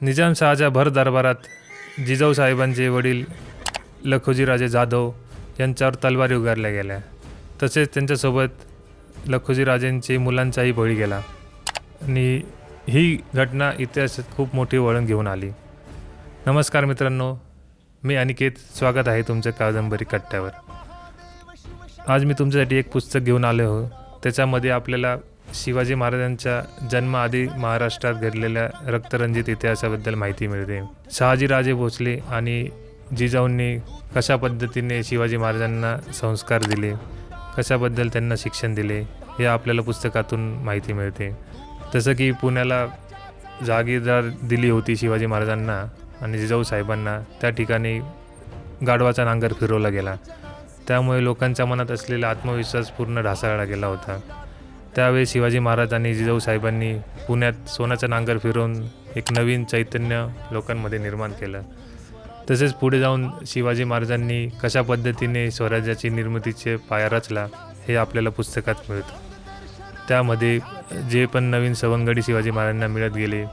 निजामशहाच्या भर दरबारात जिजाऊ साहेबांचे वडील लखुजीराजे जाधव यांच्यावर तलवारी उगारल्या गेल्या. तसेच त्यांच्यासोबत लखुजीराजेंचे मुलांचाही बळी गेला आणि ही घटना इतिहासात खूप मोठी वळण घेऊन आली. नमस्कार मित्रांनो, मी अनिकेत. स्वागत आहे तुमच्या कादंबरी कट्ट्यावर. आज मी तुमच्यासाठी एक पुस्तक घेऊन आलो हो. त्याच्यामध्ये आपल्याला शिवाजी महाराजांच्या जन्माआधी महाराष्ट्रात घडलेल्या रक्तरंजित इतिहासाबद्दल माहिती मिळते. शहाजीराजे भोसले आणि जिजाऊंनी कशा पद्धतीने शिवाजी महाराजांना संस्कार दिले, कशाबद्दल त्यांना शिक्षण दिले, हे आपल्याला पुस्तकातून माहिती मिळते. जसं की पुण्याला जागीरदार दिली होती शिवाजी महाराजांना आणि जिजाऊ साहेबांना, त्या ठिकाणी गाढवाचा नांगर फिरवला गेला. त्यामुळे लोकांच्या मनात असलेला आत्मविश्वास पूर्ण ढासळला गेला होता. त्यावेळी शिवाजी महाराज आणि जिजाऊ साहेबांनी पुण्यात सोन्याचा नांगर फिरवून एक नवीन चैतन्य लोकांमध्ये निर्माण केलं. तसेच पुढे जाऊन शिवाजी महाराजांनी कशा पद्धतीने स्वराज्याची निर्मितीचे पाया रचला हे आपल्याला पुस्तकात मिळतं. त्यामध्ये जे पण नवीन सवंगडी शिवाजी महाराजांना मिळत गेले,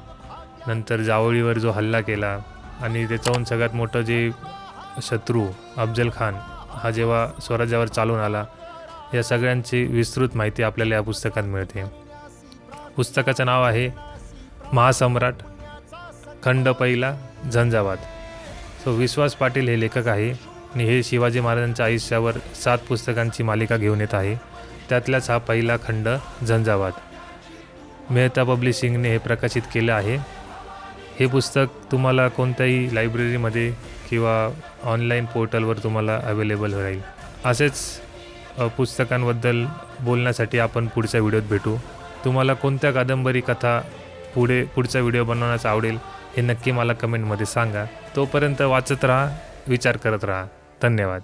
नंतर जावळीवर जो हल्ला केला आणि त्याच्याहून सगळ्यात मोठं जे शत्रू अफजल खान हा जेव्हा स्वराज्यावर चालून आला, या सगळ्यांची विस्तृत माहिती आपल्याला या पुस्तकात मिळते. पुस्तकाचं नाव आहे महासम्राट, खंड पहिला, झंझावात. विश्वास पाटील हे लेखक आहे आणि हे शिवाजी महाराजांच्या आयुष्यावर 7 पुस्तकांची मालिका घेऊन येत आहे. त्यातलाच हा पहिला खंड झंझावात मेहता पब्लिशिंगने हे प्रकाशित केलं आहे. हे पुस्तक तुम्हाला कोणत्याही लायब्ररीमध्ये किंवा ऑनलाईन पोर्टलवर तुम्हाला अवेलेबल होईल. असेच पुस्तकांबद्दल बोलण्यासाठी आपण पुढच्या व्हिडिओत भेटू. तुम्हाला कोणत्या कादंबरी कथा पुढचा व्हिडिओ बनवण्यास आवडेल हे नक्की मला कमेंटमध्ये सांगा. तोपर्यंत वाचत राहा, विचार करत राहा. धन्यवाद.